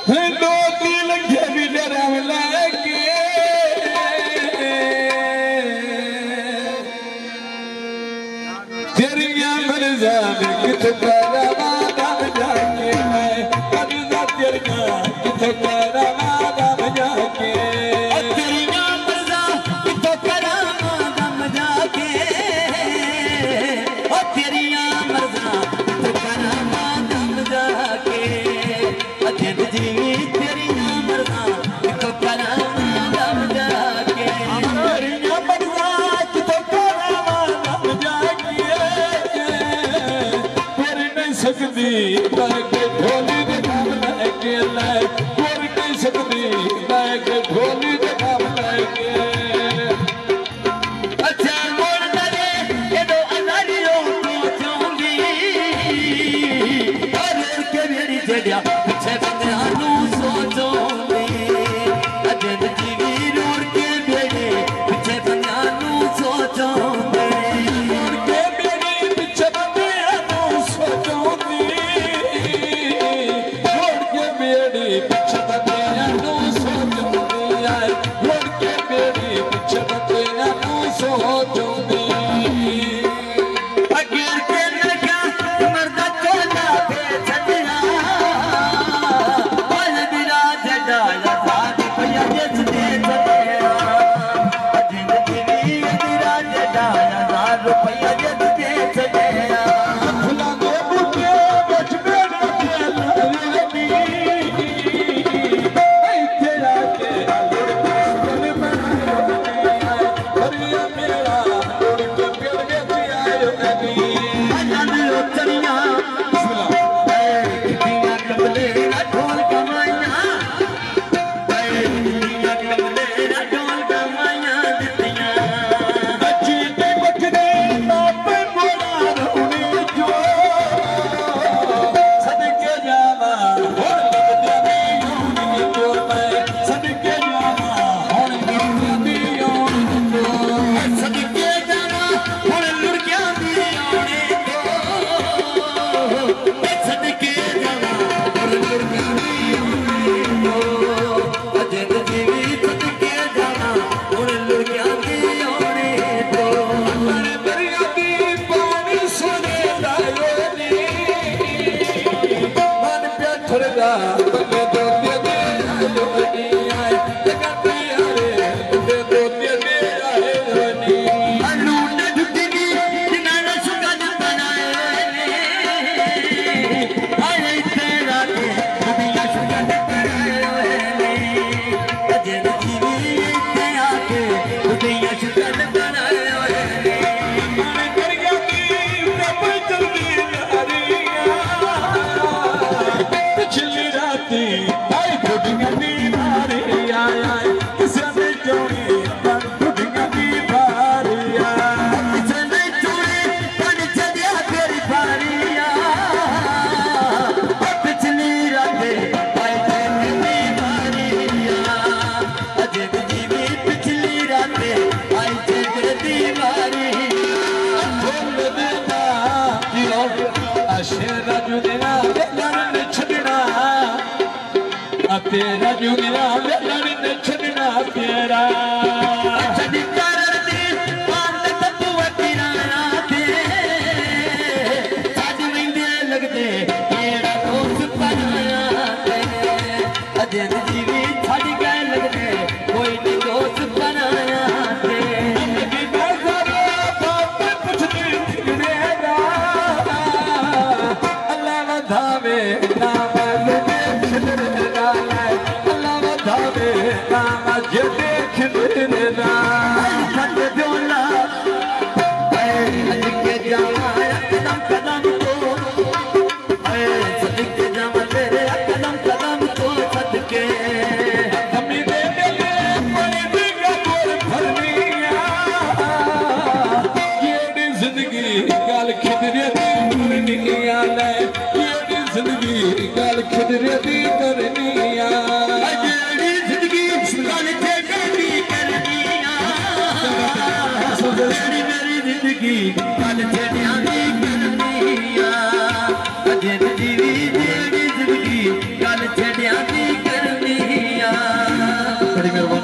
दो दिल के भी डराव लगे तेरिया मर्जा कित करवा दम जाके मर्जा तेरिया कित करवा दम जाके तेरिया मर्जा कित करवा दम जाके तेरिया मर्जा कित करवा दम जाके अजद जी तेरिया मर्जा कित करवा दम जाके तेरिया मर्जा कित करवा दम जाके कर नहीं सकती लाके ढोली दे नाम लेके ले कर नहीं सकती लाके ढोली दे नाम लेके अच्छा मोर दरे एडो अनारियो को चोंगी अरे के मेरी जड़िया पीछे बंदानू सोचोंगी अजद जीवी रोड के बेड़े पीछे बंदानू सोचोंगी और के मेरे पीछे बंदानू सोचोंगी और के मेरे पीछे बंदानू सोचोंगी और के मेरे पीछे बंदानू सोचोंगी अगेर के लगा मर्दा चोला पे छड़िया बाल बिरा जड़ा साथ भैया जिस दे छड़िया अजद जीवी बिरा जड़ा ₹1000 जिस दे छड़िया फुला दे बुके बच मेरे दिल ऐ तेरा के दिल बनाया हरिया मेरा उड़ के पेड़ के आयो अभी अजद लोचनिया बिस्मिल्लाह कितिया कबले ना ढोल कमाइया कितिया कबले ना ढोल कमाइया दितिया अच्छी ते बखरे नाप मोरा रोने जो सदके जावा और लगदे नहीं जो मैं सदके जावा और लगदे नहीं जो सदके जाना हुण लुड़कियां दी आणे तो सदके जाना हुण लुड़कियां दी आणे तो अजद जीवी सदके जाना हुण लुड़कियां दी आणे तो मेरे दरिया दी पानी सोने लायो नी मन पे ठरदा बल्ले दो दे आयो नी आए लगा प्यारे दे दो दे आए नी लूट ढुटगी जिन्हां सुगंध बनाए ने आए तेरा के दुनिया सुगंध बनाए ने अजद जीवी ते आके दुनिया सुगंध बनाए ने मेरे दरिया दी रब जल्दी यारिया पिछली राती आई बुढ़िया नी मारी आया किसे ने जोड़ी बुढ़िया नी मारिया चले चूड़े बन चलिया तेरी बारिया पिछली राते आए तेरी बारिया अजद जीवी पिछली राते आए तेरी बारिया बोल देना जियो अशेरा जुगना लड़न छड़ना तेरा जुगना लड़न छड़ना तेरा छड़ी करती बांध तत्व किराना थे साज विंदे लगते तेरा दोस्त बनाया थे अजद जीवी छड़ी गए लगते कोई नहीं दोस्त बनाया थे की नजर बाप कुछ नहीं बिगड़ेगा अल्लाह वधावे नाम लुटे खिलरेगा अल्लाह वधावे नाम जटे खिलरेगा खत जोला सदके जावा कदम कदम तो सदके जावा तेरे कदम कदम तो सदके हमी दे मेले पड़ी दिगा मोर भरनिया ये दी जिंदगी गाल खिदरे दी करनिया ले ये दी जिंदगी गाल खिदरे दी करनिया अजेड़ी जिंदगी गाल खिदरे दी करनिया मेरी जिंदगी